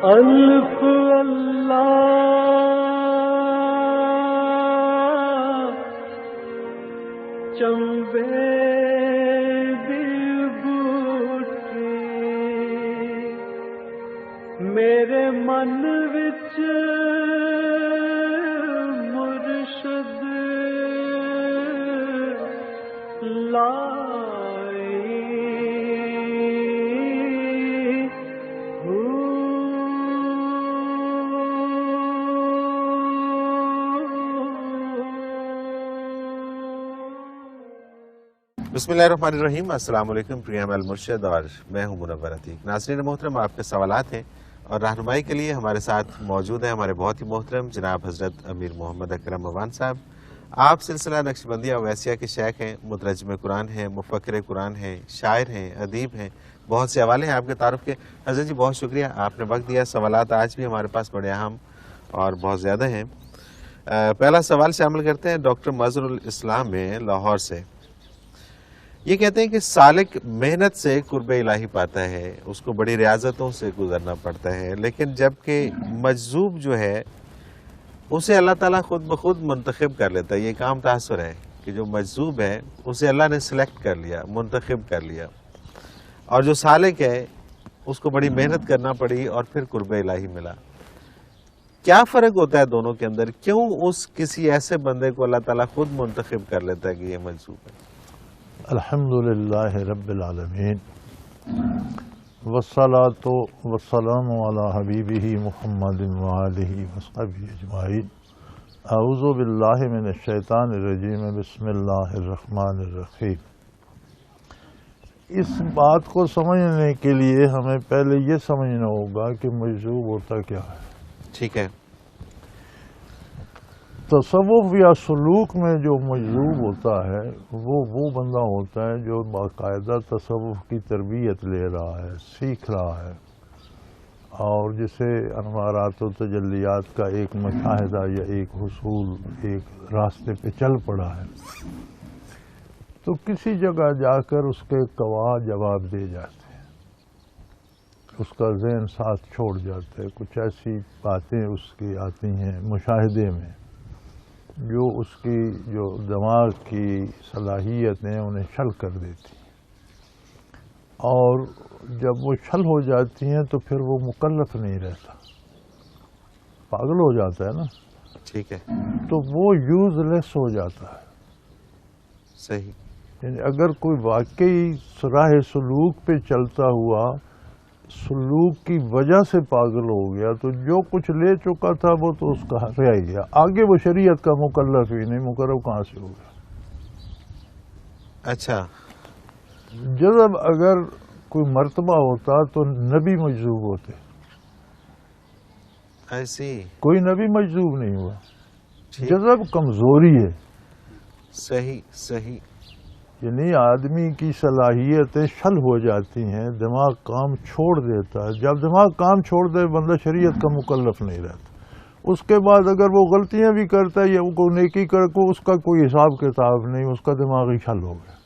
الف اللہ چمبے دی بوٹی میرے من وچ مرشد لائی بسم اللہ الرحمن الرحیم۔ السلام علیکم، پریام المرشد اور میں ہوں منور عتیق۔ ناظرین محترم، آپ کے سوالات ہیں اور رہنمائی کے لیے ہمارے ساتھ موجود ہیں ہمارے بہت ہی محترم جناب حضرت امیر محمد اکرم عوان صاحب۔ آپ سلسلہ نقشبندیہ اویسیہ کے شیخ ہیں، مترجم قرآن ہیں، مفکر قرآن ہیں، شاعر ہیں، ادیب ہیں، بہت سے حوالے ہیں آپ کے تعارف کے۔ حضرت جی بہت شکریہ، آپ نے وقت دیا۔ سوالات آج بھی ہمارے پاس بڑے اہم اور بہت زیادہ ہیں۔ پہلا سوال شامل کرتے ہیں ڈاکٹر مظہر الاسلام میں لاہور سے۔ یہ کہتے ہیں کہ سالک محنت سے قرب الہی پاتا ہے، اس کو بڑی ریاضتوں سے گزرنا پڑتا ہے، لیکن جبکہ مجذوب جو ہے اسے اللہ تعالیٰ خود بخود منتخب کر لیتا ہے۔ یہ ایک عام تاثر ہے کہ جو مجذوب ہے اسے اللہ نے سلیکٹ کر لیا، منتخب کر لیا، اور جو سالک ہے اس کو بڑی محنت کرنا پڑی اور پھر قرب الہی ملا۔ کیا فرق ہوتا ہے دونوں کے اندر؟ کیوں اس کسی ایسے بندے کو اللہ تعالیٰ خود منتخب کر لیتا ہے کہ یہ مجذوب ہے؟ الحمدللہ رب العالمین والصلاة والسلام علی حبیبہ محمد وآلہ وصحبہ اجمعین۔ اعوذ باللہ من الشیطان الرجیم، بسم اللہ الرحمن الرحیم۔ اس بات کو سمجھنے کے لیے ہمیں پہلے یہ سمجھنا ہوگا کہ مجذوب ہوتا کیا ہے۔ ٹھیک ہے۔ تصوف یا سلوک میں جو مجذوب ہوتا ہے وہ بندہ ہوتا ہے جو باقاعدہ تصوف کی تربیت لے رہا ہے، سیکھ رہا ہے، اور جسے انوارات و تجلیات کا ایک مشاہدہ یا ایک حصول ایک راستے پہ چل پڑا ہے، تو کسی جگہ جا کر اس کے گواہ جواب دے جاتے ہیں، اس کا ذہن ساتھ چھوڑ جاتا ہے، کچھ ایسی باتیں اس کی آتی ہیں مشاہدے میں جو اس کی جو دماغ کی صلاحیتیں انہیں چھل کر دیتی ہیں، اور جب وہ چھل ہو جاتی ہیں تو پھر وہ مکلف نہیں رہتا، پاگل ہو جاتا ہے نا۔ ٹھیک ہے۔ تو وہ یوز لیس ہو جاتا ہے۔ صحیح۔ یعنی اگر کوئی واقعی راہ سلوک پہ چلتا ہوا سلوک کی وجہ سے پاگل ہو گیا تو جو کچھ لے چکا تھا وہ تو اس کا رہ گیا، آگے وہ شریعت کا مکلف ہی نہیں، مقرب کہاں سے ہو گیا۔ اچھا۔ جذب اگر کوئی مرتبہ ہوتا تو نبی مجذوب ہوتے، ایسی کوئی نبی مجذوب نہیں ہوا۔ جذب کمزوری ہے۔ صحیح صحیح۔ یعنی آدمی کی صلاحیتیں چھل ہو جاتی ہیں، دماغ کام چھوڑ دیتا ہے۔ جب دماغ کام چھوڑ دے بندہ شریعت کا مکلف نہیں رہتا۔ اس کے بعد اگر وہ غلطیاں بھی کرتا ہے یا وہ کوئی نیکی کو اس کا کوئی حساب کتاب نہیں، اس کا دماغ ہی چھل ہو گیا۔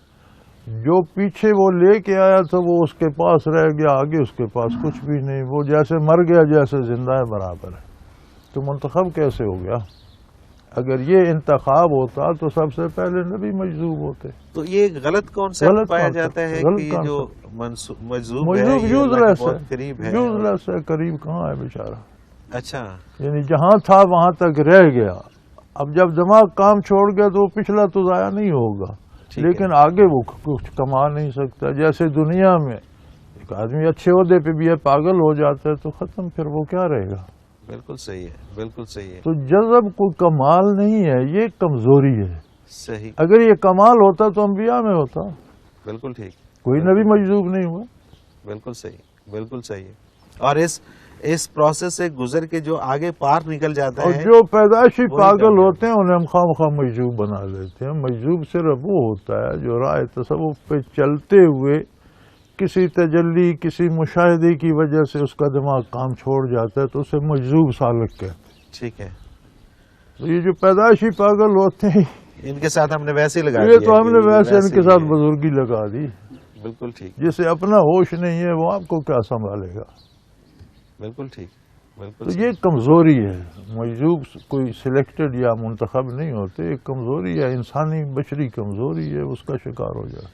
جو پیچھے وہ لے کے آیا تھا وہ اس کے پاس رہ گیا، آگے اس کے پاس کچھ بھی نہیں، وہ جیسے مر گیا جیسے زندہ ہے برابر ہے۔ تو منتخب کیسے ہو گیا؟ اگر یہ انتخاب ہوتا تو سب سے پہلے نبی مجذوب ہوتے۔ تو یہ غلط کانسیپٹ پایا جاتا ہے کہ یہ جو مجذوب ہے یہ اللہ کے بہت قریب ہے۔ یوز لیس ہے، قریب کہاں ہے بیچارہ۔ اچھا۔ یعنی جہاں تھا وہاں تک رہ گیا، اب جب دماغ کام چھوڑ گیا تو وہ پچھلا تو ضائع نہیں ہوگا، لیکن آگے وہ کچھ کما نہیں سکتا۔ جیسے دنیا میں ایک آدمی اچھے عہدے پہ بھی ہے، پاگل ہو جاتا ہے تو ختم، پھر وہ کیا رہے گا۔ بالکل صحیح ہے، بالکل صحیح ہے۔ تو جذب کوئی کمال نہیں ہے، یہ کمزوری ہے۔ صحیح۔ اگر یہ کمال ہوتا تو انبیاء میں ہوتا۔ بالکل ٹھیک۔ کوئی نبی مجذوب نہیں ہوا۔ بالکل صحیح، بالکل صحیح ہے۔ اور اس پروسیس سے گزر کے جو آگے پار نکل جاتا اور ہے، جو پیدائشی پاگل ہوتے ہیں انہیں ہم خواہ مجذوب بنا لیتے ہیں۔ مجذوب صرف وہ ہوتا ہے جو راہ تصوف پہ چلتے ہوئے کسی تجلی کسی مشاہدے کی وجہ سے اس کا دماغ کام چھوڑ جاتا ہے تو اسے مجذوب سالک کہتے ہیں۔ ٹھیک ہے۔ تو یہ جو پیدائشی پاگل ہوتے ہیں ان کے ساتھ ہم نے ویسے ہی لگا یہ تو ہم نے ویسے ان کے ساتھ بزرگی لگا دی۔ بالکل ٹھیک۔ جسے اپنا ہوش نہیں ہے وہ آپ کو کیا سنبھالے گا۔ بالکل ٹھیک، بالکل تو یہ کمزوری ہے. مجذوب کوئی سلیکٹڈ یا منتخب نہیں ہوتے، ایک کمزوری ہے، انسانی بشری کمزوری ہے، اس کا شکار ہو جائے.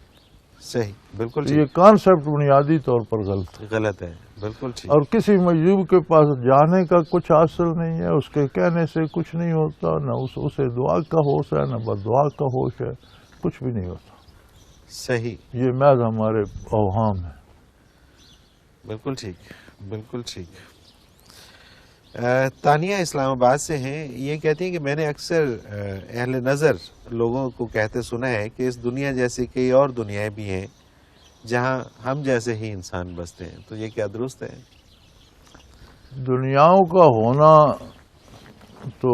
صحیح، بالکل تو ٹھیک. یہ کانسیپٹ بنیادی طور پر غلط ہے. غلط ہے، بالکل ٹھیک. اور کسی مجذوب کے پاس جانے کا کچھ حاصل نہیں ہے، اس کے کہنے سے کچھ نہیں ہوتا، نہ اسے دعا کا ہوش ہے، نہ بد دعا کا ہوش ہے، کچھ بھی نہیں ہوتا. صحیح، یہ محض ہمارے اوہام ہے. بالکل ٹھیک، بالکل ٹھیک. تانیہ اسلام آباد سے ہیں، یہ کہتی ہیں کہ میں نے اکثر اہل نظر لوگوں کو کہتے سنا ہے کہ اس دنیا جیسی کئی اور دنیایں بھی ہیں جہاں ہم جیسے ہی انسان بستے ہیں، تو یہ کیا درست ہے؟ دنیاؤں کا ہونا تو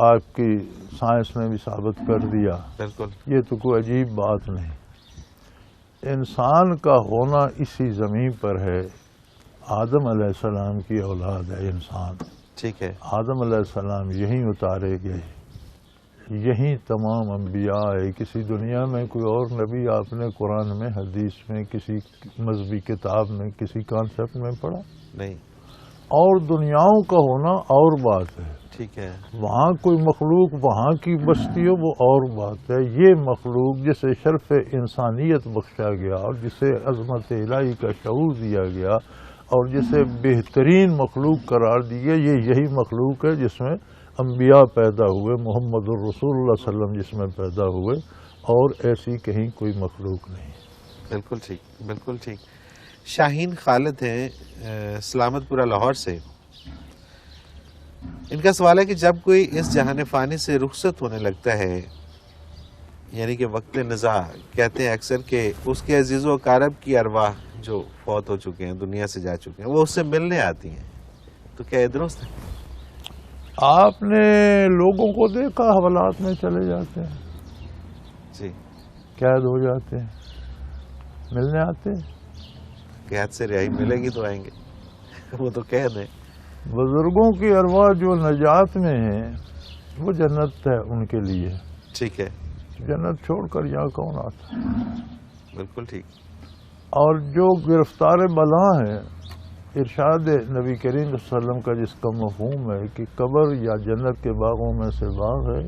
آپ کی سائنس نے بھی ثابت کر دیا. بالکل. یہ تو کوئی عجیب بات نہیں. انسان کا ہونا اسی زمین پر ہے. آدم علیہ السلام کی اولاد ہے انسان. ٹھیک ہے. آدم علیہ السلام یہیں اتارے گئے، یہیں تمام انبیاء آئے. کسی دنیا میں کوئی اور نبی آپ نے قرآن میں، حدیث میں، کسی مذہبی کتاب میں، کسی کانسیپٹ میں پڑھا؟ نہیں. اور دنیاؤں کا ہونا اور بات ہے. ٹھیک ہے. وہاں کوئی مخلوق وہاں کی بستی ہو وہ اور بات ہے. یہ مخلوق جسے شرف انسانیت بخشا گیا اور جسے عظمت الہی کا شعور دیا گیا اور جسے بہترین مخلوق قرار دیا، یہی مخلوق ہے جس میں انبیاء پیدا ہوئے، محمد الرسول اللہ صلی اللہ علیہ وسلم جس میں پیدا ہوئے، اور ایسی کہیں کوئی مخلوق نہیں. بالکل ٹھیک، بالکل ٹھیک. شاہین خالد ہیں سلامت پورہ لاہور سے. ان کا سوال ہے کہ جب کوئی اس جہان فانی سے رخصت ہونے لگتا ہے، یعنی کہ وقت نزاع، کہتے ہیں اکثر کہ اس کے عزیز و اقارب کی ارواح جو فوت ہو چکے ہیں، دنیا سے جا چکے ہیں، وہ اس سے ملنے آتی ہیں، تو کیا یہ درست ہے؟ آپ نے لوگوں کو دیکھا حوالات میں چلے جاتے ہیں، جی. قید ہو جاتے ہیں، ملنے آتے ہیں. قید سے رہائی ملے گی تو آئیں گے، وہ تو قید ہے. بزرگوں کی ارواح جو نجات میں ہیں وہ جنت ہے ان کے لیے. ٹھیک ہے. جنت چھوڑ کر یہاں کون آتا ہے؟ بالکل ٹھیک. اور جو گرفتار بلا ہیں، ارشاد نبی کریم صلی اللہ علیہ وسلم کا جس کا مفہوم ہے کہ قبر یا جنت کے باغوں میں سے باغ ہے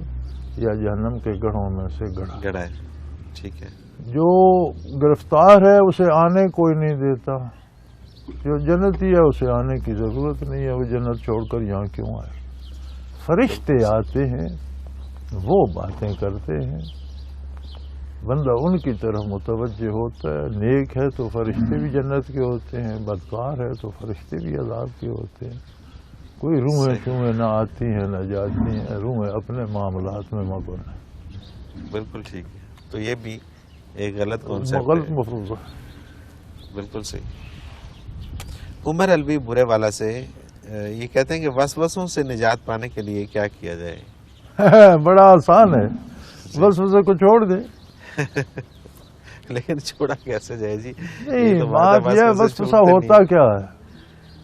یا جہنم کے گڑھوں میں سے گڑھا ہے. ٹھیک ہے. جو گرفتار ہے اسے آنے کوئی نہیں دیتا، جو جنتی ہے اسے آنے کی ضرورت نہیں ہے. وہ جنت چھوڑ کر یہاں کیوں آئے؟ فرشتے آتے ہیں، وہ باتیں کرتے ہیں، بندہ ان کی طرف متوجہ ہوتا ہے. نیک ہے تو فرشتے بھی جنت کے ہوتے ہیں، بدکار ہے تو فرشتے بھی عذاب کے ہوتے ہیں. کوئی روحیں شوہیں نہ آتی ہیں نہ جاتی ہیں، روحیں اپنے معاملات میں مگن ہیں. بالکل ٹھیک ہے. تو یہ بھی ایک غلط کانسیپٹ غلط ہے. مفروضہ. بالکل صحیح. عمر الوی برے والا سے یہ کہتے ہیں کہ وسوسوں سے نجات پانے کے لیے کیا کیا جائے؟ بڑا آسان ہے، وسوسے کو چھوڑ دیں. لیکن چھوڑا کیسے جائے جی؟ نہیں، بات یہ وسوسہ ہوتا کیا ہے؟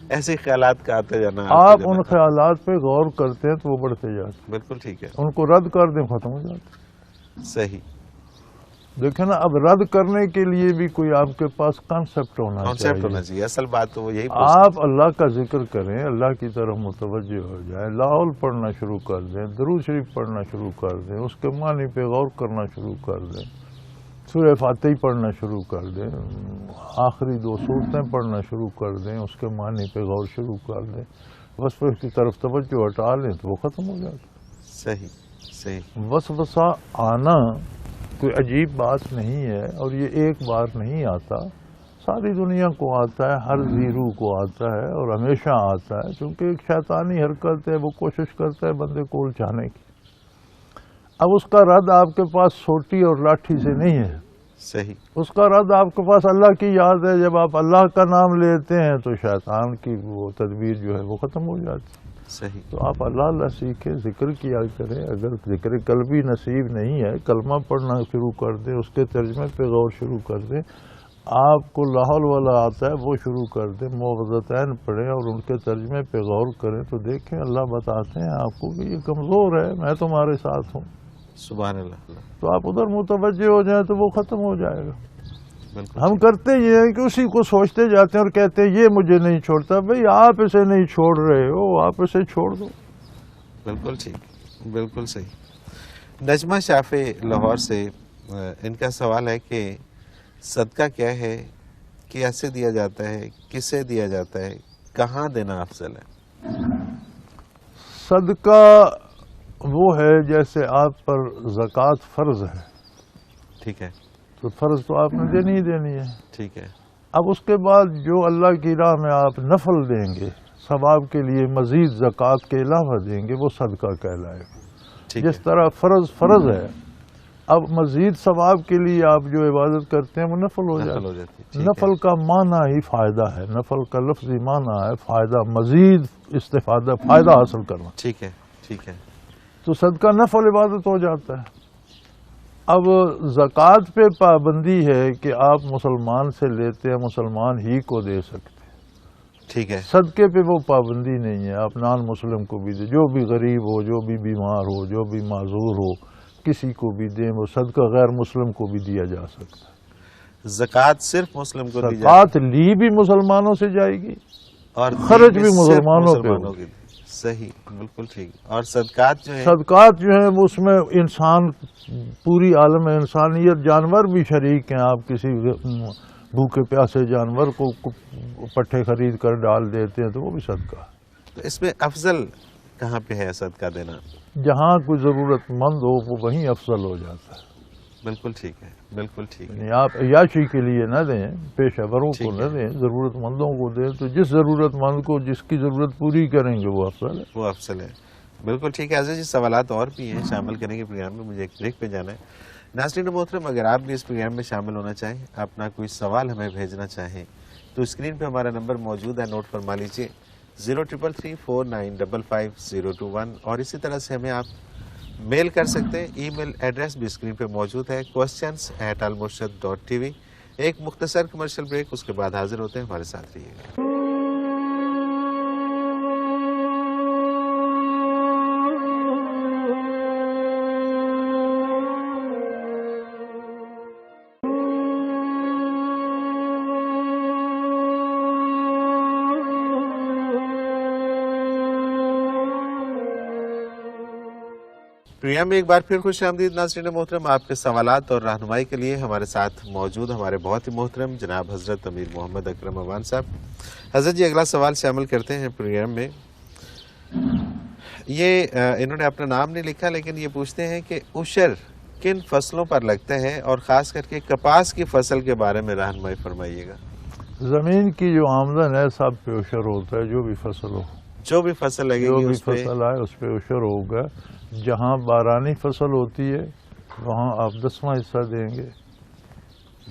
ایسے خیالات کا آتے جانا. آپ ان خیالات پہ غور کرتے ہیں تو وہ بڑھتے جاتے. بالکل ٹھیک ہے. ان کو رد کر دیں، ختم ہو جاتے. صحیح. دیکھیں نا، اب رد کرنے کے لیے بھی کوئی آپ کے پاس کانسیپٹ ہونا چاہیے. اصل بات تو وہ یہی. آپ اللہ کا ذکر کریں، اللہ کی طرف متوجہ ہو جائیں، لاحول پڑھنا شروع کر دیں، درود شریف پڑھنا شروع کر دیں، اس کے معنی پہ غور کرنا شروع کر دیں، سورہ فاتحہ پڑھنا شروع کر دیں، آخری 2 سورتیں پڑھنا شروع کر دیں، اس کے معنی پہ غور شروع کر دیں، وسوسے کی طرف توجہ ہٹا لیں تو وہ ختم ہو جاتا. صحیح صحیح. وسوسہ آنا کوئی عجیب بات نہیں ہے، اور یہ ایک بار نہیں آتا، ساری دنیا کو آتا ہے، ہر زیرو کو آتا ہے اور ہمیشہ آتا ہے، کیونکہ ایک شیطانی حرکت ہے، وہ کوشش کرتا ہے بندے کو الجھانے کی. اب اس کا رد آپ کے پاس سوٹی اور لاٹھی سے نہیں ہے. صحیح. اس کا رد آپ کے پاس اللہ کی یاد ہے. جب آپ اللہ کا نام لیتے ہیں تو شیطان کی وہ تدبیر جو ہے وہ ختم ہو جاتی ہے. صحیح. تو آپ اللہ سیکھیں، ذکر کیا کریں. اگر ذکر قلبی نصیب نہیں ہے، کلمہ پڑھنا شروع کر دیں، اس کے ترجمے پہ غور شروع کر دیں. آپ کو لاحول والا آتا ہے وہ شروع کر دیں، معوذتین پڑھیں اور ان کے ترجمے پہ غور کریں تو دیکھیں اللہ بتاتے ہیں آپ کو کہ یہ کمزور ہے، میں تمہارے ساتھ ہوں. سبحان اللہ. تو آپ ادھر متوجہ ہو جائیں تو وہ ختم ہو جائے گا. بالکل ہم کرتے یہ ہیں کہ اسی کو سوچتے جاتے ہیں اور کہتے ہیں یہ مجھے نہیں چھوڑتا. بھئی آپ اسے نہیں چھوڑ رہے ہو, آپ اسے چھوڑ دو. بالکل ٹھیک, بالکل صحیح. نجمہ شافع لاہور سے, ان کا سوال ہے کہ صدقہ کیا ہے, کیسے دیا جاتا ہے, کسے دیا جاتا ہے, کہاں دینا افضل ہے؟ صدقہ وہ ہے جیسے آپ پر زکوٰۃ فرض ہے, ٹھیک ہے, تو فرض تو آپ نے دینی ہی دینی ہے. ٹھیک ہے, اب اس کے بعد جو اللہ کی راہ میں آپ نفل دیں گے, ثواب کے لیے مزید زکوٰۃ کے علاوہ دیں گے, وہ صدقہ کہلائے گا. ٹھیک ہے, جس طرح فرض ہے, اب مزید ثواب کے لیے آپ جو عبادت کرتے ہیں وہ نفل ہو نفل جاتا ہو ہے. جاتی ہے. ٹھیک ہے, نفل کا معنی ہی فائدہ ہے, نفل کا لفظی معنی ہے فائدہ, مزید استفادہ, فائدہ حاصل کرنا. ٹھیک ہے, ٹھیک ہے, تو صدقہ نفل عبادت ہو جاتا ہے. اب زکوٰۃ پہ پابندی ہے کہ آپ مسلمان سے لیتے ہیں, مسلمان ہی کو دے سکتے. ٹھیک ہے, صدقے پہ وہ پابندی نہیں ہے, آپ نان مسلم کو بھی دیں, جو بھی غریب ہو, جو بھی بیمار ہو, جو بھی معذور ہو, کسی کو بھی دیں. وہ صدقہ غیر مسلم کو بھی دیا جا سکتا ہے. زکوٰۃ صرف مسلم کو دی جاتی زکوٰۃ لی بھی مسلمانوں سے جائے گی, اور خرچ دی بھی صرف مسلمانوں پہ مسلمانوں کی. صحیح, بالکل ٹھیک. اور صدقات جو ہے, صدقات جو ہیں اس میں انسان, پوری عالم انسانیت, جانور بھی شریک ہیں. آپ کسی بھوکے پیاسے جانور کو پٹھے خرید کر ڈال دیتے ہیں تو وہ بھی صدقہ. تو اس میں افضل کہاں پہ ہے صدقہ دینا؟ جہاں کوئی ضرورت مند ہو وہ وہیں افضل ہو جاتا ہے. بالکل ٹھیک ہے, بالکل ٹھیک ہے, یعنی آپ عیاشی کے لیے نہ دیں, پیشہ وروں کو ٹھیک نہ ہے. دیں, ضرورت مندوں کو دیں. تو جس ضرورت مند کو جس کی ضرورت پوری کریں گے وہ افضل ہے. وہ افضل ہے. بالکل ٹھیک ہے. عزیز جی, سوالات اور بھی ہیں, شامل کریں گے پروگرام میں, مجھے ایک بریک پہ جانا ہے. ناظرین محترم, اگر آپ بھی اس پروگرام میں شامل ہونا چاہیں, اپنا کوئی سوال ہمیں بھیجنا چاہیں, تو اسکرین پہ ہمارا نمبر موجود ہے, نوٹ فرما لیجیے, 0333455021. اور اسی طرح سے ہمیں آپ میل کر سکتے ہیں. ای میل ایڈریس بھی اسکرین پہ موجود ہے, questions@almurshid.tv. ایک مختصر کمرشل بریک, اس کے بعد حاضر ہوتے ہیں, ہمارے ساتھ رہیے گا. پروگرام میں ایک بار پھر خوش آمدید ناظرین محترم. آپ کے سوالات اور رہنمائی کے لیے ہمارے ساتھ موجود ہمارے بہت ہی محترم جناب حضرت امیر محمد اکرم اوان صاحب. حضرت جی, اگلا سوال شامل کرتے ہیں پروگرام میں. یہ انہوں نے اپنا نام نہیں لکھا, لیکن یہ پوچھتے ہیں کہ عشر کن فصلوں پر لگتا ہے, اور خاص کر کے کپاس کی فصل کے بارے میں رہنمائی فرمائیے گا. زمین کی جو آمدن ہے سب پہ عشر ہوتا ہے, جو بھی فصل ہو, جو بھی فصل لگے جو گی بھی اس پہ فصل آئے اس پہ عشر ہوگا. جہاں بارانی فصل ہوتی ہے وہاں آپ 10واں حصہ دیں گے.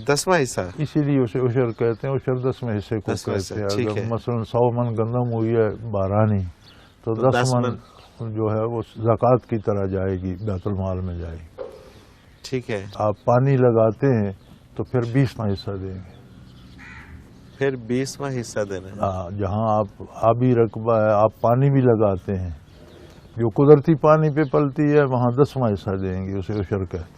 10واں حصہ, اسی لیے اسے عشر کہتے ہیں. عشر 10ویں حصے کو 10واں حصہ, کہتے ہیں. ٹھیک اگر ہے. مثلا 100 من گندم ہوئی ہے بارانی, تو 10 من جو ہے وہ زکوٰۃ کی طرح جائے گی, بیت المال میں جائے گی. ٹھیک ہے. آپ پانی لگاتے ہیں تو پھر 20واں حصہ دیں گے. پھر 20واں حصہ دینا ہے. جہاں آپ آبی رقبہ ہے, آپ پانی بھی لگاتے ہیں, جو قدرتی پانی پہ پلتی ہے, وہاں 10واں حصہ دیں گے, اسے عشر کہتے ہیں.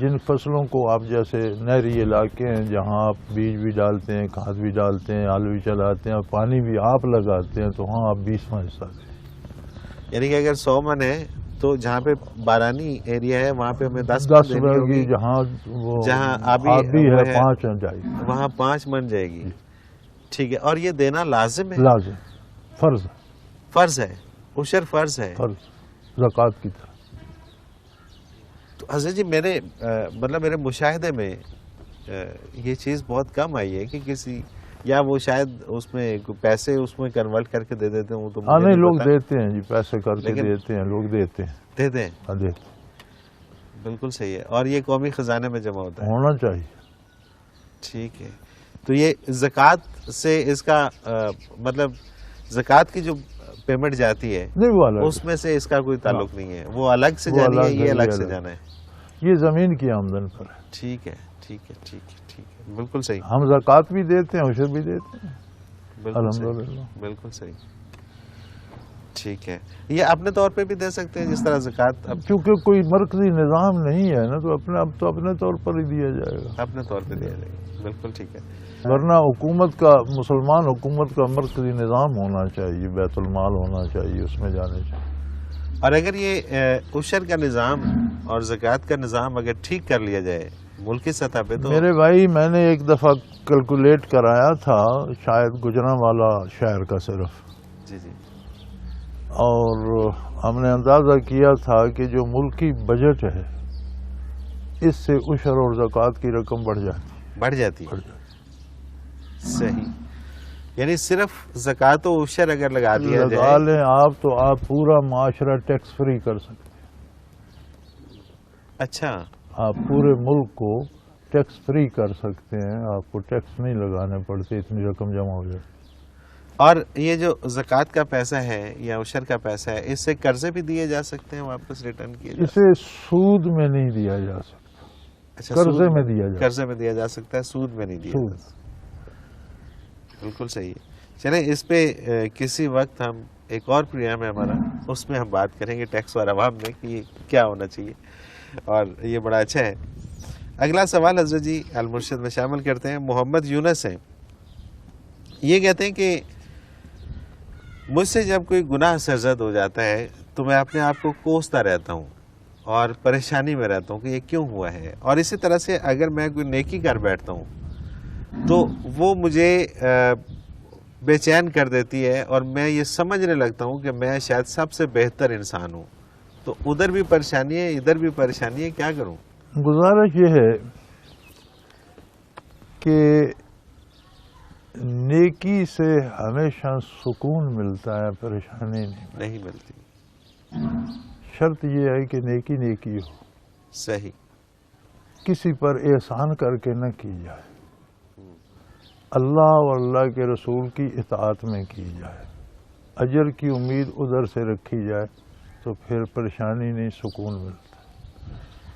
جن فصلوں کو آپ, جیسے نہری علاقے ہیں جہاں آپ بیج بھی ڈالتے ہیں, کھاد بھی ڈالتے ہیں, آلو بھی چلاتے ہیں, اور پانی بھی آپ لگاتے ہیں, تو وہاں آپ 20واں حصہ دیں. یعنی کہ اگر 100 من ہے تو جہاں پہ بارانی ایریا ہے وہاں پہ ہمیں 10 من کی, جہاں آبی ہے 5 جائے گی, وہاں 5 من جائے گی. ٹھیک ہے. اور یہ دینا لازم ہے, لازم, فرض فرض ہے, عشر فرض ہے, فرض زکوٰۃ کی طرح. تو حضرت جی, میرے مشاہدے میں یہ چیز بہت کم آئی ہے کہ کسی, یا وہ شاید اس میں پیسے اس میں کنورٹ کر کے دے دیتے ہیں. وہ تو نہیں, لوگ دیتے ہیں جی, پیسے کر کے دیتے ہیں, لوگ دیتے ہیں. دیتے ہیں, دیتے ہیں. بالکل صحیح ہے. اور یہ قومی خزانے میں جمع ہوتا ہے, ہونا چاہیے. ٹھیک ہے. تو یہ زکوٰۃ سے اس کا مطلب زکوٰۃ کی جو پیمنٹ جاتی ہے اس میں سے اس کا کوئی تعلق نہیں ہے, وہ الگ سے جانی ہے, یہ الگ سے جانا ہے. یہ زمین کی آمدن پر ہے. ٹھیک ہے, ٹھیک ہے, ٹھیک ہے, ٹھیک ہے, بالکل صحیح. ہم زکوٰۃ بھی دیتے ہیں, عشر بھی دیتے ہیں, الحمدللہ, بالکل صحیح. ٹھیک ہے. یہ اپنے طور پہ بھی دے سکتے ہیں جس طرح زکوٰۃ, چونکہ کوئی مرکزی نظام نہیں ہے نا, تو اب تو اپنے طور پر ہی دیا جائے گا. اپنے طور پہ دیا جائے گا. بالکل ٹھیک ہے. ورنہ حکومت کا مسلمان حکومت کا مرکزی نظام ہونا چاہیے، بیت المال ہونا چاہیے، اس میں جانے چاہیے. اور اگر یہ عشر کا نظام اور زکوٰۃ کا نظام اگر ٹھیک کر لیا جائے ملکی سطح پہ تو میرے بھائی میں نے ایک دفعہ کیلکولیٹ کرایا تھا، شاید گجرانوالہ شہر کا صرف، جی جی اور ہم نے اندازہ کیا تھا کہ جو ملکی بجٹ ہے اس سے عشر اور زکوٰۃ کی رقم بڑھ جاتی ہے. صحیح، یعنی صرف زکوٰۃ و عشر اگر لگا دیا لگا جائے لیں آپ تو آپ پورا معاشرہ ٹیکس فری کر سکتے ہیں. اچھا آپ پورے ملک کو ٹیکس فری کر سکتے ہیں، آپ کو ٹیکس نہیں لگانے پڑتے، اتنی رقم جمع ہو جائے. اور یہ جو زکوٰۃ کا پیسہ ہے یا عشر کا پیسہ ہے اس سے قرضے بھی دیے جا سکتے ہیں، واپس ریٹرن کیے جا سکتے ہیں؟ اسے سود میں نہیں دیا جا سکتا، اچھا، قرضے میں دیا جا قرضے میں دیا جا سکتا ہے، سود میں نہیں دیا سود. جا سکتا. بالکل صحیح ہے. چلیں اس پہ کسی وقت ہم ایک اور پروگرام ہے ہمارا، اس میں ہم بات کریں گے ٹیکس اور عوام میں کہ یہ کیا ہونا چاہیے، اور یہ بڑا اچھا ہے. اگلا سوال حضرت جی المرشد میں شامل کرتے ہیں. محمد یونس ہیں، یہ کہتے ہیں کہ مجھ سے جب کوئی گناہ سرزد ہو جاتا ہے تو میں اپنے آپ کو کوستا رہتا ہوں اور پریشانی میں رہتا ہوں کہ یہ کیوں ہوا ہے، اور اسی طرح سے اگر میں کوئی نیکی کر بیٹھتا ہوں تو وہ مجھے بے چین کر دیتی ہے اور میں یہ سمجھنے لگتا ہوں کہ میں شاید سب سے بہتر انسان ہوں. تو ادھر بھی پریشانی ہے ادھر بھی پریشانی ہے، کیا کروں؟ گزارش یہ ہے کہ نیکی سے ہمیشہ سکون ملتا ہے، پریشانی نہیں ملتی. شرط یہ ہے کہ نیکی نیکی ہو، صحیح. کسی پر احسان کر کے نہ کی جائے، اللہ اور اللہ کے رسول کی اطاعت میں کی جائے، اجر کی امید ادھر سے رکھی جائے تو پھر پریشانی نہیں، سکون ملتا.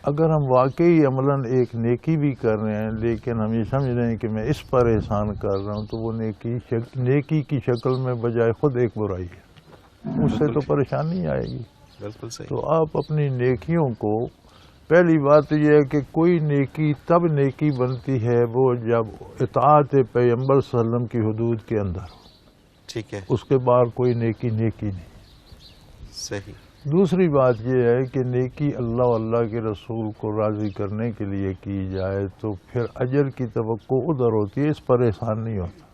اگر ہم واقعی عملاً ایک نیکی بھی کر رہے ہیں لیکن ہم یہ سمجھ رہے ہیں کہ میں اس پر احسان کر رہا ہوں تو وہ نیکی کی شکل میں بجائے خود ایک برائی ہے، اس سے تو پریشانی آئے گی. بالکل صحیح. تو آپ اپنی نیکیوں کو، پہلی بات تو یہ ہے کہ کوئی نیکی تب نیکی بنتی ہے وہ جب اطاعت پیغمبر صلی اللہ علیہ وسلم کی حدود کے اندر ہو، ٹھیک ہے. اس کے بعد کوئی نیکی نیکی نہیں. صحیح. دوسری بات یہ ہے کہ نیکی اللہ و اللہ کے رسول کو راضی کرنے کے لیے کی جائے تو پھر اجر کی توقع ادھر ہوتی ہے، اس پر احسان نہیں ہوتا.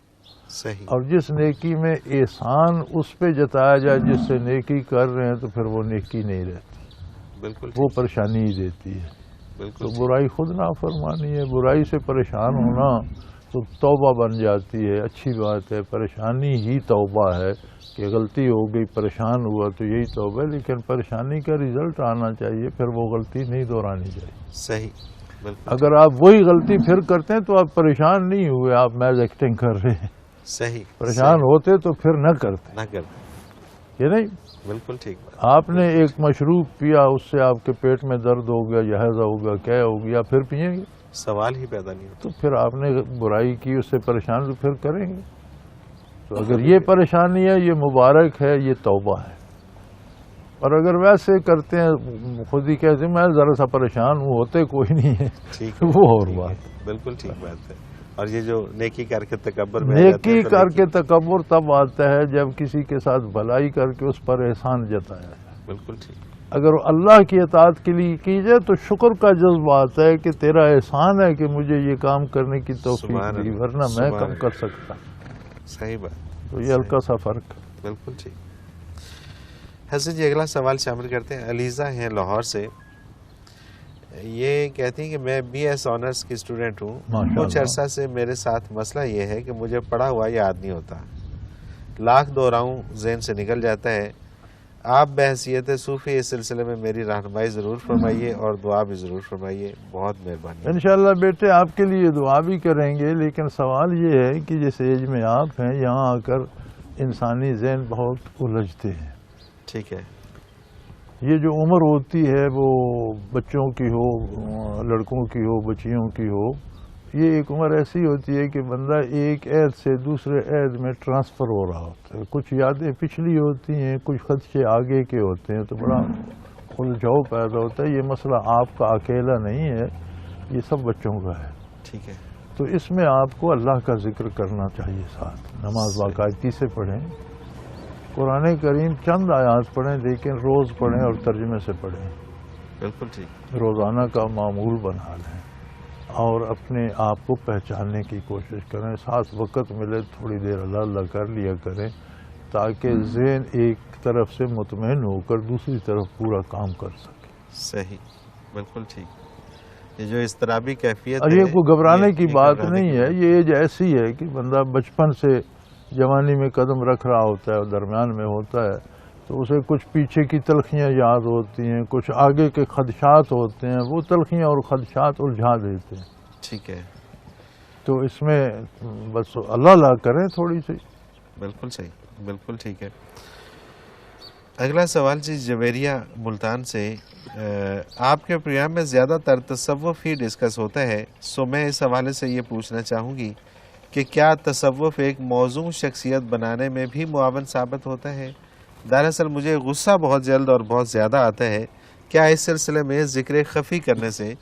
صحیح. اور جس نیکی میں احسان اس پہ جتایا جائے جس سے نیکی کر رہے ہیں تو پھر وہ نیکی نہیں رہتی، بالکل وہ پریشانی ہی دیتی ہے. بالکل. تو برائی خود نافرمانی ہے، برائی سے پریشان ہونا تو توبہ بن جاتی ہے، اچھی بات ہے. پریشانی ہی توبہ ہے کہ غلطی ہو گئی، پریشان ہوا تو یہی توبہ ہے، لیکن پریشانی کا رزلٹ آنا چاہیے، پھر وہ غلطی نہیں دہرانی چاہیے. صحیح. بالکل. اگر آپ وہی غلطی پھر کرتے ہیں تو آپ پریشان نہیں ہوئے، آپ میز ایکٹنگ کر رہے ہیں. صحیح. پریشان ہوتے تو پھر نہ کرتے، نہ کرتے. یہ نہیں. بالکل ٹھیک. آپ نے ایک مشروب پیا، اس سے آپ کے پیٹ میں درد ہو گیا، جہیزہ ہو گیا، کیا ہو گیا، پھر پئیں گے؟ سوال ہی پیدا نہیں ہوتا. تو پھر آپ نے برائی کی، اس سے پریشان تو پھر کریں گے. تو اگر یہ پریشانی ہے، یہ مبارک ہے، یہ توبہ ہے. اور اگر ویسے کرتے ہیں، خود ہی کہتے ہیں میں ذرا سا پریشان ہوں، ہوتے کوئی نہیں ہے، ٹھیک ہے. وہ اور بات. بالکل ٹھیک بات ہے. اور یہ جو نیکی کر کے تکبر میں نیکی کر کے تکبر تب آتا ہے جب کسی کے ساتھ بھلائی کر کے اس پر احسان جتایا جائے. بالکل ٹھیک. اگر اللہ کی اطاعت کے لیے کی جائے تو شکر کا جذبہ آتا ہے کہ تیرا احسان ہے کہ مجھے یہ کام کرنے کی توفیق دی، ورنہ میں کم کر سکتا. صحیح بات. تو یہ ہلکا سا فرق. بالکل ٹھیک. حضرت جی اگلا سوال شامل کرتے ہیں. علیزہ ہیں لاہور سے، یہ کہتی ہیں کہ میں بی ایس آنرس کی اسٹوڈنٹ ہوں. کچھ عرصہ سے میرے ساتھ مسئلہ یہ ہے کہ مجھے پڑھا ہوا یاد نہیں ہوتا، لاکھ دہراؤں ذہن سے نکل جاتا ہے. آپ بحیثیت صوفی اس سلسلے میں میری رہنمائی ضرور فرمائیے اور دعا بھی ضرور فرمائیے، بہت مہربانی. انشاءاللہ بیٹے آپ کے لیے دعا بھی کریں گے، لیکن سوال یہ ہے کہ جس ایج میں آپ ہیں یہاں آ کر انسانی ذہن بہت الجھتے ہیں. ٹھیک ہے. یہ جو عمر ہوتی ہے وہ بچوں کی ہو، لڑکوں کی ہو، بچیوں کی ہو، یہ ایک عمر ایسی ہوتی ہے کہ بندہ ایک عہد سے دوسرے عہد میں ٹرانسفر ہو رہا ہوتا ہے. کچھ یادیں پچھلی ہوتی ہیں، کچھ خدشے آگے کے ہوتے ہیں، تو بڑا الجھاؤ پیدا ہوتا ہے. یہ مسئلہ آپ کا اکیلا نہیں ہے، یہ سب بچوں کا ہے. ٹھیک ہے. تو اس میں آپ کو اللہ کا ذکر کرنا چاہیے ساتھ. نماز باقاعدگی سے پڑھیں, قرآن کریم چند آیات پڑھیں لیکن روز پڑھیں اور ترجمے سے پڑھیں. بالکل ٹھیک. روزانہ کا معمول بنا لیں اور اپنے آپ کو پہچاننے کی کوشش کریں. ساتھ وقت ملے تھوڑی دیر اللہ اللہ کر لیا کریں تاکہ ذہن ایک طرف سے مطمئن ہو کر دوسری طرف پورا کام کر سکے. صحیح, بالکل ٹھیک. یہ جو اضطرابی کیفیت اور ہے, یہ کوئی گھبرانے کی بات گھبرانے نہیں کی ہے. یہ ایج ایسی ہے کہ بندہ بچپن سے جوانی میں قدم رکھ رہا ہوتا ہے اور درمیان میں ہوتا ہے تو اسے کچھ پیچھے کی تلخیاں یاد ہوتی ہیں, کچھ آگے کے خدشات ہوتے ہیں, وہ تلخیاں اور خدشات الجھا دیتے ہیں. ٹھیک ہے. تو اس میں بس اللہ اللہ کریں تھوڑی سی. بالکل صحیح, بالکل ٹھیک ہے. اگلا سوال جی جویریہ ملتان سے, آپ کے پروگرام میں زیادہ تر تصوف ہی ڈسکس ہوتا ہے, سو میں اس حوالے سے یہ پوچھنا چاہوں گی کہ کیا تصوف ایک موزوں شخصیت بنانے میں بھی معاون ثابت ہوتا ہے؟ دراصل مجھے غصہ بہت جلد اور بہت زیادہ آتا ہے. کیا اس سلسلے میں ذکر خفی کرنے سے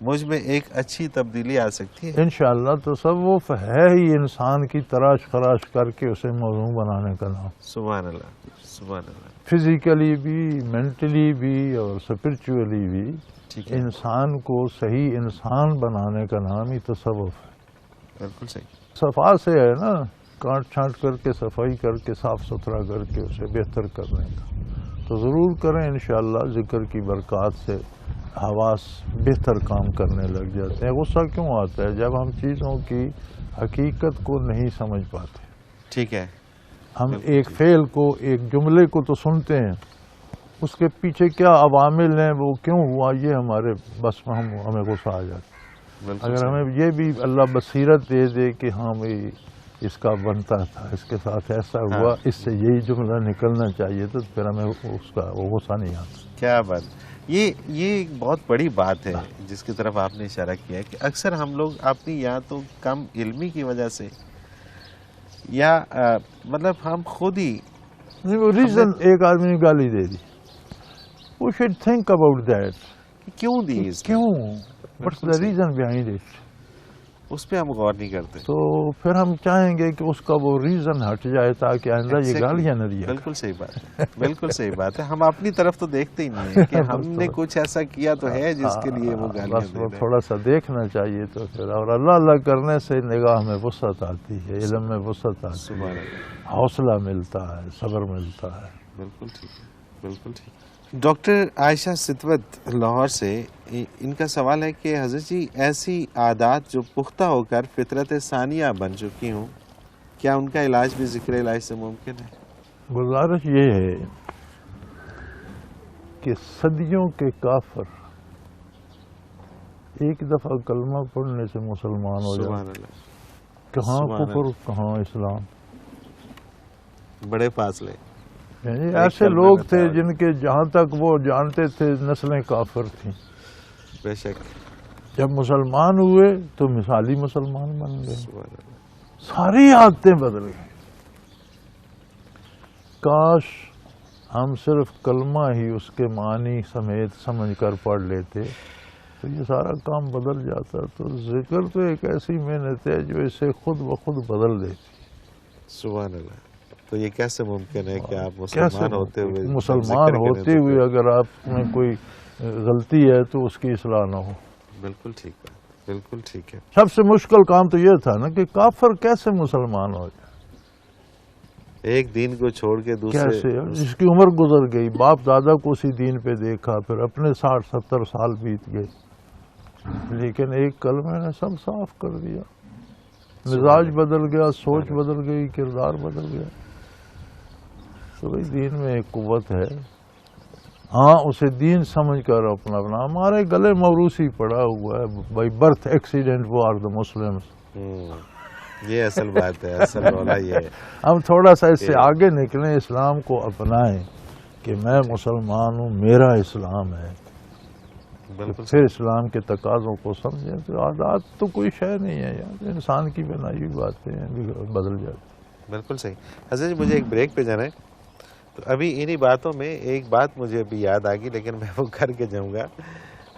مجھ میں ایک اچھی تبدیلی آ سکتی ہے؟ انشاءاللہ تصوف ہے ہی انسان کی تراش خراش کر کے اسے موضوع بنانے کا نام. سبحان اللہ, سبحان اللہ. فزیکلی بھی, مینٹلی بھی اور اسپرچولی بھی ٹھیک ہے, انسان کو صحیح انسان بنانے کا نام ہی تصوف ہے. بالکل صحیح. صفا سے ہے نا, کاٹ چھانٹ کر کے صفائی کر کے صاف ستھرا کر کے اسے بہتر کرنے کا. تو ضرور کریں انشاءاللہ, ذکر کی برکات سے حواس بہتر کام کرنے لگ جاتے ہیں. غصہ کیوں آتا ہے؟ جب ہم چیزوں کی حقیقت کو نہیں سمجھ پاتے. ٹھیک ہے. ہم ایک فعل کو, ایک جملے کو تو سنتے ہیں, اس کے پیچھے کیا عوامل ہیں, وہ کیوں ہوا, یہ ہمارے بس میں ہمیں غصہ آ جاتا ہے. اگر ہمیں یہ بھی اللہ بصیرت دے دے کہ ہاں بھائی اس کا بنتا تھا, اس کے ساتھ ایسا ہوا, اس سے یہی جملہ نکلنا چاہیے, تو پھر ہمیں اس کا وہ غصہ نہیں آتا. کیا بات. یہ ایک بہت بڑی بات ہے جس کی طرف آپ نے اشارہ کیا ہے کہ اکثر ہم لوگ اپنی یا تو کم علمی کی وجہ سے یا مطلب ہم خود ہی وہ ریزن, ایک آدمی نے گالی دے دی, we should think about that. کیوں دی, کیوں, what's the reason behind it, اس پہ ہم غور نہیں کرتے. تو پھر ہم چاہیں گے کہ اس کا وہ ریزن ہٹ جائے تاکہ آئندہ یہ گالیاں نہ دیا. بالکل صحیح بات ہے, بالکل صحیح بات ہے. ہم اپنی طرف تو دیکھتے ہی نہیں ہیں کہ ہم نے کچھ ایسا کیا تو ہے جس کے لیے وہ گالیاں بس دے وہ رہے ہیں. تھوڑا سا دیکھنا چاہیے. تو پھر اور اللہ اللہ کرنے سے نگاہ میں وسعت آتی ہے, علم میں وسعت آتی سبحان ہے, اللہ. حوصلہ ملتا ہے, صبر ملتا ہے. بالکل ٹھیک ہے, بالکل ٹھیک. ڈاکٹر عائشہ ستوت لاہور سے, ان کا سوال ہے کہ حضرت جی ایسی عادات جو پختہ ہو کر فطرت ثانیہ بن چکی ہوں, کیا ان کا علاج بھی ذکر الہی سے ممکن ہے؟ گزارش یہ ہے کہ صدیوں کے کافر ایک دفعہ کلمہ پڑھنے سے مسلمان ہو سبحان جائے. اللہ. کہاں سبحان کفر کہاں اسلام. بڑے فاصلے. یعنی ایسے لوگ تھے جن کے جہاں تک وہ جانتے تھے نسلیں کافر تھیں. بے شک. جب مسلمان ہوئے تو مثالی مسلمان بن گئے, سبحان اللہ. ساری عادتیں بدل گئی. کاش ہم صرف کلمہ ہی اس کے معنی سمیت سمجھ کر پڑھ لیتے تو یہ سارا کام بدل جاتا. تو ذکر تو ایک ایسی محنت ہے جو اسے خود بخود بدل دیتی. سبحان اللہ. تو یہ کیسے ممکن ہے کہ آپ مسلمان ہوتے ہوئے اگر آپ میں کوئی غلطی ہے تو اس کی اصلاح نہ ہو. بالکل ٹھیک ہے, بالکل ٹھیک ہے. سب سے مشکل کام تو یہ تھا نا کہ کافر کیسے مسلمان ہو جائے, ایک دین کو چھوڑ کے دوسرے. کیسے, جس کی عمر گزر گئی, باپ دادا کو اسی دین پہ دیکھا, پھر اپنے 60-70 سال بیت گئے, لیکن ایک کلمے نے سب صاف کر دیا. مزاج بدل گیا, سوچ بدل گئی, کردار بدل گیا. تو بھائی دین میں ایک قوت ہے. ہاں اسے دین سمجھ کر اپنا ہمارے گلے موروثی پڑا ہوا ہے بائی برتھ ایکسیڈنٹ وہ آر دا مسلمس. یہ اصل بات ہے, اصل رولا یہ ہے. ہم تھوڑا سا اس سے آگے نکلیں, اسلام کو اپنائیں کہ میں مسلمان ہوں, میرا اسلام ہے. پھر اسلام کے تقاضوں کو سمجھیں. تو عادات تو کوئی شے نہیں ہے یار, انسان کی بنائی ہوئی باتیں بدل جاتی. بالکل صحیح. حضرت جی مجھے ایک بریک پہ جانا ہے, تو ابھی انہی باتوں میں ایک بات مجھے ابھی یاد آ گئی, لیکن میں وہ کر کے جاؤں گا.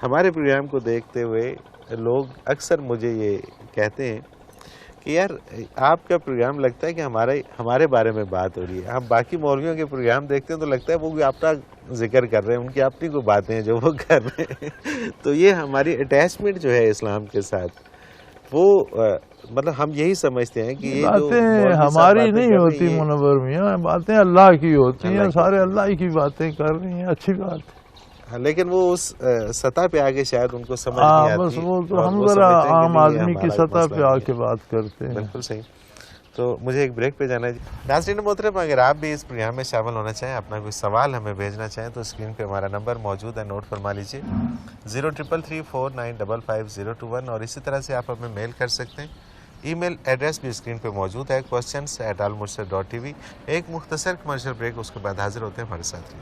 ہمارے پروگرام کو دیکھتے ہوئے لوگ اکثر مجھے یہ کہتے ہیں کہ یار آپ کا پروگرام لگتا ہے کہ ہمارے بارے میں بات ہو رہی ہے. ہم باقی مولویوں کے پروگرام دیکھتے ہیں تو لگتا ہے وہ بھی اپنا ذکر کر رہے ہیں, ان کی اپنی کوئی باتیں ہیں جو وہ کر رہے ہیں. تو یہ ہماری اٹیچمنٹ جو ہے اسلام کے ساتھ, وہ مطلب ہم یہی سمجھتے ہیں کہ یہ جو باتیں ہماری نہیں ہوتی منور میاں, باتیں اللہ کی ہوتی ہیں, سارے اللہ کی باتیں کر رہی ہیں, اچھی بات ہے. لیکن وہ اس سطح پہ آگے شاید ان کو سمجھ نہیں آتی. بس وہ تو ہم ذرا عام آدمی کی سطح پہ آ کے بات کرتے ہیں. بالکل صحیح. تو مجھے ایک بریک پہ جانا ہے. ناظرین محترم, اگر آپ بھی اس پروگرام میں شامل ہونا چاہیں, اپنا کوئی سوال ہمیں بھیجنا چاہیں تو اسکرین پہ ہمارا نمبر موجود ہے, نوٹ فرما لیجیے 0333495521, اور اسی طرح سے آپ ہمیں میل کر سکتے ہیں. ای میل ایڈریس بھی اسکرین پہ موجود ہے, questions@almurshid.tv. ایک مختصر کمرشل بریک, اس کے بعد حاضر ہوتے ہیں ہمارے ساتھ.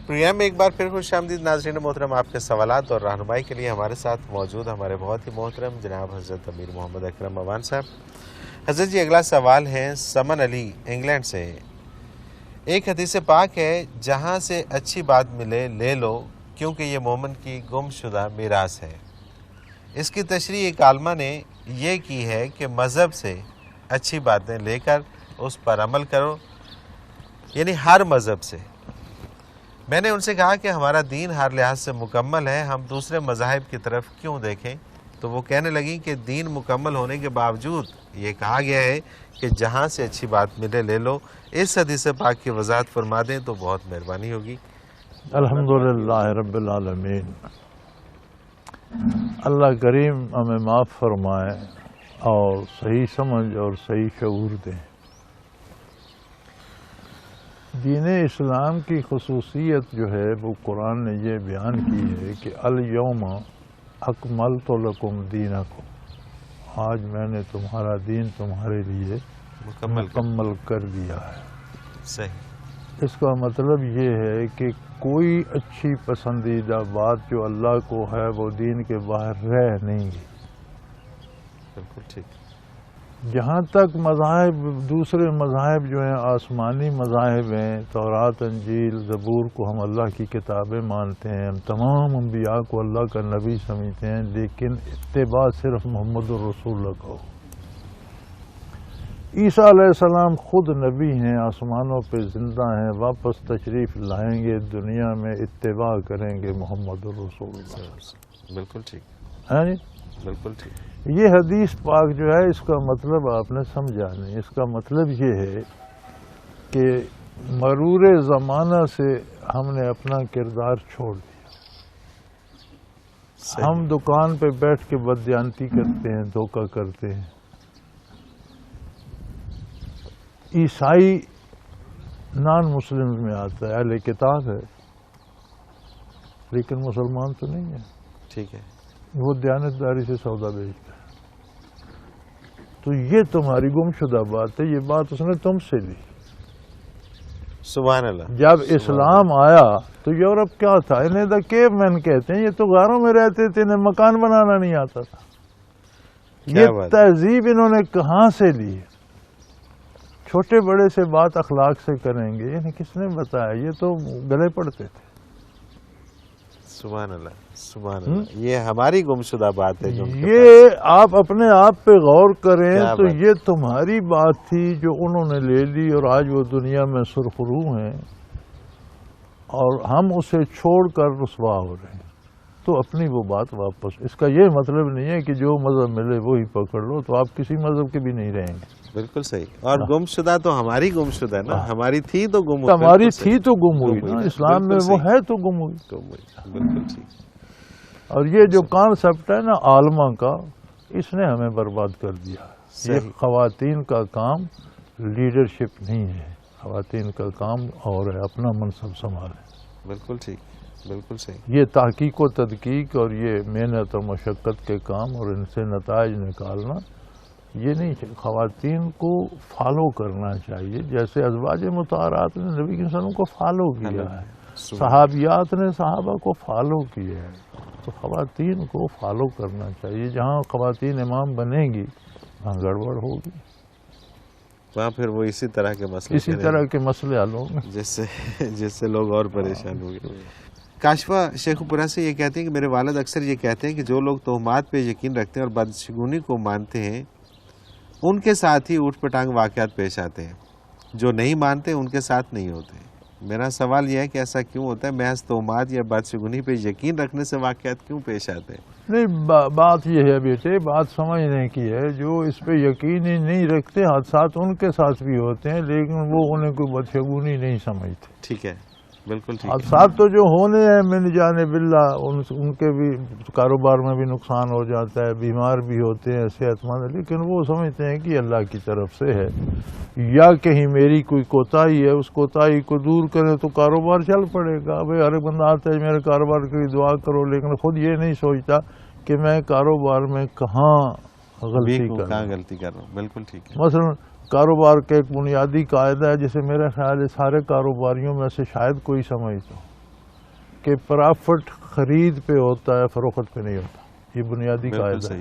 پروگرام میں ایک بار پھر خوش آمدید. ناظرین محترم, آپ کے سوالات اور رہنمائی کے لیے ہمارے ساتھ موجود ہمارے بہت ہی محترم جناب حضرت امیر محمد اکرم موان صاحب. حضرت جی, اگلا سوال ہے سمن علی انگلینڈ سے. ایک حدیث پاک ہے, جہاں سے اچھی بات ملے لے لو, کیونکہ یہ مومن کی گم شدہ میراث ہے. اس کی تشریح ایک عالمہ نے یہ کی ہے کہ مذہب سے اچھی باتیں لے کر اس پر عمل کرو, یعنی ہر مذہب سے. میں نے ان سے کہا کہ ہمارا دین ہر لحاظ سے مکمل ہے, ہم دوسرے مذاہب کی طرف کیوں دیکھیں؟ تو وہ کہنے لگیں کہ دین مکمل ہونے کے باوجود یہ کہا گیا ہے کہ جہاں سے اچھی بات ملے لے لو. اس حدیث پاک کی وضاحت فرما دیں تو بہت مہربانی ہوگی. الحمدللہ رب العالمین. اللہ کریم ہمیں معاف فرمائے اور صحیح سمجھ اور صحیح شعور دیں. دین اسلام کی خصوصیت جو ہے وہ قرآن نے یہ بیان کی ہے کہ الیوم اکملت لکم دینکم, آج میں نے تمہارا دین تمہارے لیے مکمل کر دیا ہے. صحیح. اس کا مطلب یہ ہے کہ کوئی اچھی پسندیدہ بات جو اللہ کو ہے وہ دین کے باہر رہ نہیں گی. بالکل ٹھیک. جہاں تک مذاہب, دوسرے مذاہب جو ہیں آسمانی مذاہب ہیں, تورات انجیل زبور کو ہم اللہ کی کتابیں مانتے ہیں, ہم تمام انبیاء کو اللہ کا نبی سمجھتے ہیں, لیکن اتباع صرف محمد الرسول اللہ کا ہو. عیسیٰ علیہ السلام خود نبی ہیں, آسمانوں پہ زندہ ہیں, واپس تشریف لائیں گے دنیا میں, اتباع کریں گے محمد الرسول اللہ. بالکل ٹھیک ہے جی, بالکل ٹھیک. یہ حدیث پاک جو ہے اس کا مطلب آپ نے سمجھا نہیں. اس کا مطلب یہ ہے کہ مرور زمانہ سے ہم نے اپنا کردار چھوڑ دیا. ہم دکان پہ بیٹھ کے بددیانتی کرتے ہیں, دھوکہ کرتے ہیں. عیسائی نان مسلم میں آتا ہے, اہل کتاب ہے, لیکن مسلمان تو نہیں ہے. ٹھیک ہے. وہ دیانتداری سے سودا بیچتا ہے. تو یہ تمہاری گم شدہ بات ہے. یہ بات اس نے تم سے لی. سبحان اللہ. جب اسلام آیا تو یورپ کیا تھا, انہیں دا کیو مین کہتے ہیں, یہ تو غاروں میں رہتے تھے, انہیں مکان بنانا نہیں آتا تھا. یہ تہذیب انہوں نے کہاں سے لی؟ چھوٹے بڑے سے بات اخلاق سے کریں گے, انہیں کس نے بتایا؟ یہ تو گلے پڑتے تھے. سبحان اللہ, سبحان اللہ. یہ ہماری گمشدہ بات ہے. جو یہ آپ اپنے آپ پہ غور کریں تو یہ تمہاری بات تھی جو انہوں نے لے لی, اور آج وہ دنیا میں سرخرو ہیں اور ہم اسے چھوڑ کر رسوا ہو رہے ہیں. تو اپنی وہ بات واپس. اس کا یہ مطلب نہیں ہے کہ جو مذہب ملے وہی پکڑ لو, تو آپ کسی مذہب کے بھی نہیں رہیں گے. بالکل صحیح. اور گمشدہ تو ہماری گمشدہ ہے نا, ہماری تھی تو گم ہوئی. ہماری تھی تو گم ہوئی نا, اسلام میں وہ ہے تو گم ہوئی. بالکل ٹھیک. اور یہ جو کانسیپٹ ہے نا عالمہ کا, اس نے ہمیں برباد کر دیا. یہ خواتین کا کام لیڈرشپ نہیں ہے, خواتین کا کام اور ہے اپنا منصب سنبھالیں. بالکل ٹھیک, بالکل صحیح. یہ تحقیق و تدقیق اور یہ محنت اور مشقت کے کام اور ان سے نتائج نکالنا یہ نہیں، خواتین کو فالو کرنا چاہیے، جیسے ازواج مطہرات نے نبی کے وسلم کو فالو کیا ہے، صحابیات نے صحابہ کو فالو کیا ہے، تو خواتین کو فالو کرنا چاہیے۔ جہاں خواتین امام بنیں گی وہاں گڑبڑ ہوگی، وہاں پھر وہ اسی طرح کے مسئلے اسی طرح کے مسئلے حل ہوں گے، جس سے لوگ اور پریشان ہوں گے۔ کاشفہ شیخو پورہ سے یہ کہتے ہیں کہ میرے والد اکثر یہ کہتے ہیں کہ جو لوگ تہمات پہ یقین رکھتے ہیں اور بدشگونی کو مانتے ہیں ان کے ساتھ ہی اوٹ پٹانگ واقعات پیش آتے ہیں، جو نہیں مانتے ان کے ساتھ نہیں ہوتے۔ میرا سوال یہ ہے کہ ایسا کیوں ہوتا ہے؟ محض تہمات یا بدشگونی پہ یقین رکھنے سے واقعات کیوں پیش آتے ہیں؟ نہیں، بات یہ ہے بیٹے، بات سمجھنے کی ہے، جو اس پہ یقین ہی نہیں رکھتے حادثات ان کے ساتھ بھی ہوتے ہیں، لیکن وہ انہیں کوئی بدشگونی نہیں سمجھتے۔ ٹھیک ہے، بالکل ٹھیک ہے۔ حادثات تو جو ہونے ہیں من جانب اللہ، ان کے بھی کاروبار میں بھی نقصان ہو جاتا ہے، بیمار بھی ہوتے ہیں، صحت مند، لیکن وہ سمجھتے ہیں کہ اللہ کی طرف سے ہے، یا کہیں میری کوئی کوتاہی ہے، اس کوتاہی کو دور کرے تو کاروبار چل پڑے گا۔ بھئی ہر ایک بندہ آتا ہے میرے کاروبار کے لیے دعا کرو، لیکن خود یہ نہیں سوچتا کہ میں کاروبار میں کہاں غلطی کر رہا ہوں۔ بالکل ٹھیک ہے۔ مثلا کاروبار کا ایک بنیادی قاعدہ ہے جسے میرے خیال ہے سارے کاروباریوں میں سے شاید کوئی سمجھتا ہو، کہ پرافٹ خرید پہ ہوتا ہے، فروخت پہ نہیں ہوتا۔ یہ بنیادی قاعدہ ہے۔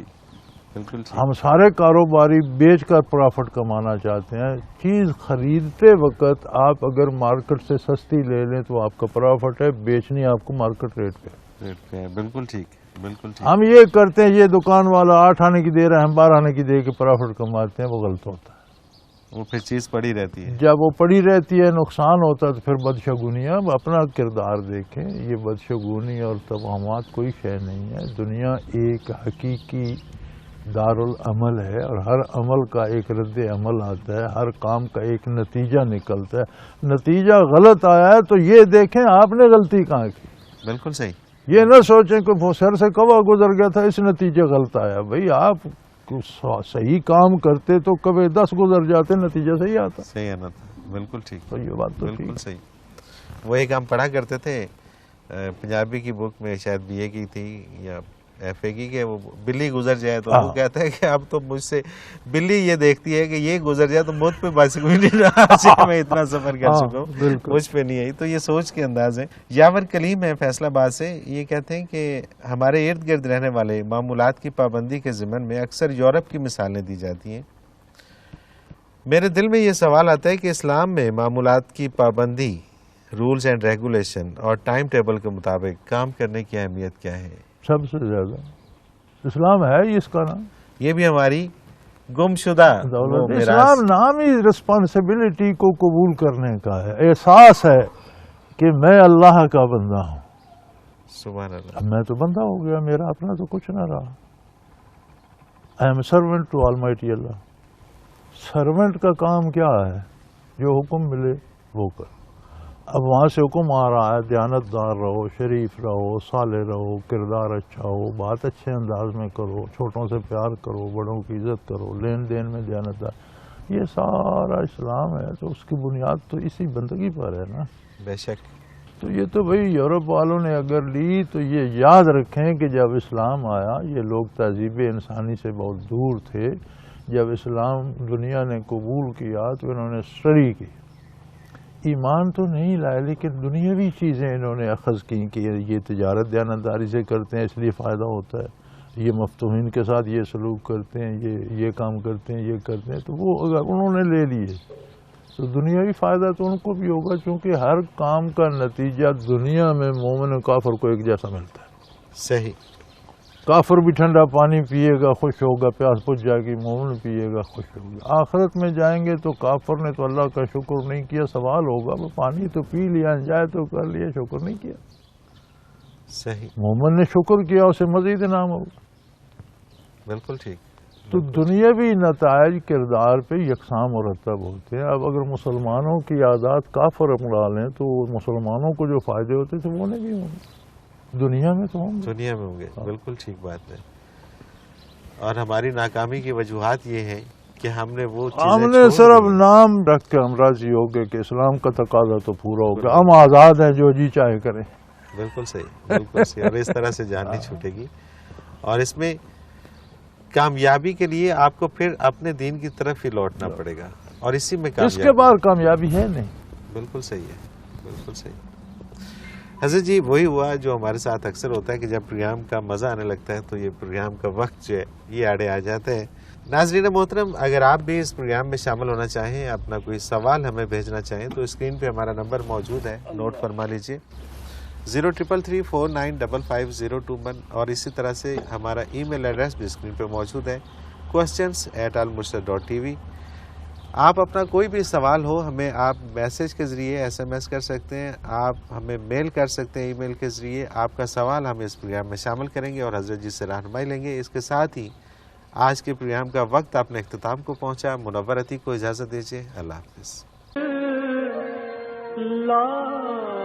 بالکل ٹھیک۔ ہم سارے کاروباری بیچ کر پرافٹ کمانا چاہتے ہیں۔ چیز خریدتے وقت آپ اگر مارکیٹ سے سستی لے لیں تو آپ کا پرافٹ ہے، بیچنی آپ کو مارکیٹ ریٹ پہ۔ بالکل ٹھیک، بالکل ٹھیک۔ ہم یہ کرتے ہیں، یہ دکان والا 8 آنے کی دے رہا ہے، ہم 12 آنے کی دے کے پرافٹ کماتے ہیں، وہ غلط ہوتا ہے۔ وہ پھر چیز پڑی رہتی ہے، جب وہ پڑی رہتی ہے، نقصان ہوتا ہے، تو پھر بدشگونی۔ اب اپنا کردار دیکھیں، یہ بدشگونی اور توہمات کوئی شے نہیں ہے۔ دنیا ایک حقیقی دارالعمل ہے، اور ہر عمل کا ایک رد عمل آتا ہے، ہر کام کا ایک نتیجہ نکلتا ہے۔ نتیجہ غلط آیا ہے تو یہ دیکھیں آپ نے غلطی کہاں کی۔ بالکل صحیح۔ یہ نہ سوچیں کہ وہ سر سے کوا گزر گیا تھا، اس نتیجے غلط آیا۔ بھئی آپ صحیح کام کرتے تو کبھی 10 گزر جاتے، نتیجہ صحیح آتا۔ صحیح آنا تھا، بالکل ٹھیک۔ تو یہ بات تو بالکل صحیح۔ وہ ایک ہم پڑھا کرتے تھے پنجابی کی بک میں، شاید BA کی تھی یا FA کی، کہ وہ بلی گزر جائے تو وہ کہتا ہے کہ اب تو مجھ سے بلی یہ دیکھتی ہے کہ یہ گزر جائے تو مجھ پہ بس کوئی نہیں رہا، میں اتنا سفر کر چکا ہوں، مجھ پہ نہیں آئی۔ تو یہ سوچ کے انداز ہے۔ یاور کلیم ہے فیصل آباد سے، یہ کہتے ہیں کہ ہمارے ارد گرد رہنے والے معمولات کی پابندی کے ضمن میں اکثر یورپ کی مثالیں دی جاتی ہیں۔ میرے دل میں یہ سوال آتا ہے کہ اسلام میں معمولات کی پابندی، رولز اینڈ ریگولیشن اور ٹائم ٹیبل کے مطابق کام کرنے کی اہمیت کیا ہے؟ سب سے زیادہ اسلام ہے ہی اس کا نام۔ یہ بھی ہماری گم شدہ دولت۔ اسلام نام ہی رسپانسبلٹی کو قبول کرنے کا ہے، احساس ہے کہ میں اللہ کا بندہ ہوں۔ سبحان اللہ۔ اب میں تو بندہ ہو گیا، میرا اپنا تو کچھ نہ رہا۔ I am servant to almighty Allah. Servant کا کام کیا ہے؟ جو حکم ملے وہ کر۔ اب وہاں سے حکم آ رہا ہے دیانتدار رہو، شریف رہو، صالح رہو، کردار اچھا ہو، بات اچھے انداز میں کرو، چھوٹوں سے پیار کرو، بڑوں کی عزت کرو، لین دین میں دیانتدار، یہ سارا اسلام ہے۔ تو اس کی بنیاد تو اسی بندگی پر ہے نا۔ بے شک۔ تو یہ تو بھئی یورپ والوں نے اگر لی تو یہ یاد رکھیں کہ جب اسلام آیا یہ لوگ تہذیب انسانی سے بہت دور تھے۔ جب اسلام دنیا نے قبول کیا تو انہوں نے اسٹڈی کی، ایمان تو نہیں لائے لیکن دنیاوی چیزیں انہوں نے اخذ کی کہ یہ تجارت دیانتداری سے کرتے ہیں اس لیے فائدہ ہوتا ہے، یہ مفتوحین کے ساتھ یہ سلوک کرتے ہیں، یہ کام کرتے ہیں، یہ کرتے ہیں، تو وہ اگر انہوں نے لے لیے تو دنیاوی فائدہ تو ان کو بھی ہوگا، چونکہ ہر کام کا نتیجہ دنیا میں مومن و کافر کو ایک جیسا ملتا ہے۔ صحیح۔ کافر بھی ٹھنڈا پانی پیے گا خوش ہوگا، پیاس بجھ جائے گی، مومن پیے گا خوش ہوگا۔ آخرت میں جائیں گے تو کافر نے تو اللہ کا شکر نہیں کیا، سوال ہوگا وہ پانی تو پی لیا، انجوائے تو کر لیا، شکر نہیں کیا۔ صحیح۔ مومن نے شکر کیا، اسے مزید انعام ہوگا۔ بالکل ٹھیک۔ تو دنیاوی نتائج کردار پہ یکساں مرتب ہوتے ہیں۔ اب اگر مسلمانوں کی عادات کافر اپنا لیں تو مسلمانوں کو جو فائدے ہوتے تھے وہ نہیں ہوں گے، دنیا میں تو ہوں گے، دنیا میں ہوں گے۔ بالکل ٹھیک بات ہے۔ اور ہماری ناکامی کی وجوہات یہ ہیں کہ ہم نے وہ ہم نے صرف نام رکھ کے ہم راضی ہو گئے کہ اسلام کا تقاضا تو پورا ہو گیا، ہم آزاد ہیں، جو جی چاہے کریں۔ بالکل صحیح، بالکل صحیح۔ اب اس طرح سے جان نہیں چھوٹے گی۔ اور اس میں کامیابی کے لیے آپ کو پھر اپنے دین کی طرف ہی لوٹنا پڑے گا اور اسی میں اس کے کامیابی بعد کامیابی ہے نہیں. بالکل صحیح ہے، بالکل صحیح. حضرت جی وہی ہوا جو ہمارے ساتھ اکثر ہوتا ہے کہ جب پروگرام کا مزہ آنے لگتا ہے تو یہ پروگرام کا وقت جو ہے یہ آڑے آ جاتا ہے. ناظرین محترم، اگر آپ بھی اس پروگرام میں شامل ہونا چاہیں، اپنا کوئی سوال ہمیں بھیجنا چاہیں تو اسکرین پہ ہمارا نمبر موجود ہے، نوٹ فرما لیجئے 0333455021 اور اسی طرح سے ہمارا ای میل ایڈریس بھی اسکرین پہ موجود ہے questions@almurshid.tv. آپ اپنا کوئی بھی سوال ہو ہمیں آپ میسج کے ذریعے SMS کر سکتے ہیں، آپ ہمیں میل کر سکتے ہیں ای میل کے ذریعے. آپ کا سوال ہم اس پروگرام میں شامل کریں گے اور حضرت جی سے رہنمائی لیں گے. اس کے ساتھ ہی آج کے پروگرام کا وقت اپنے اختتام کو پہنچا. منور عتیق کو اجازت دیجیے. اللہ حافظ. لا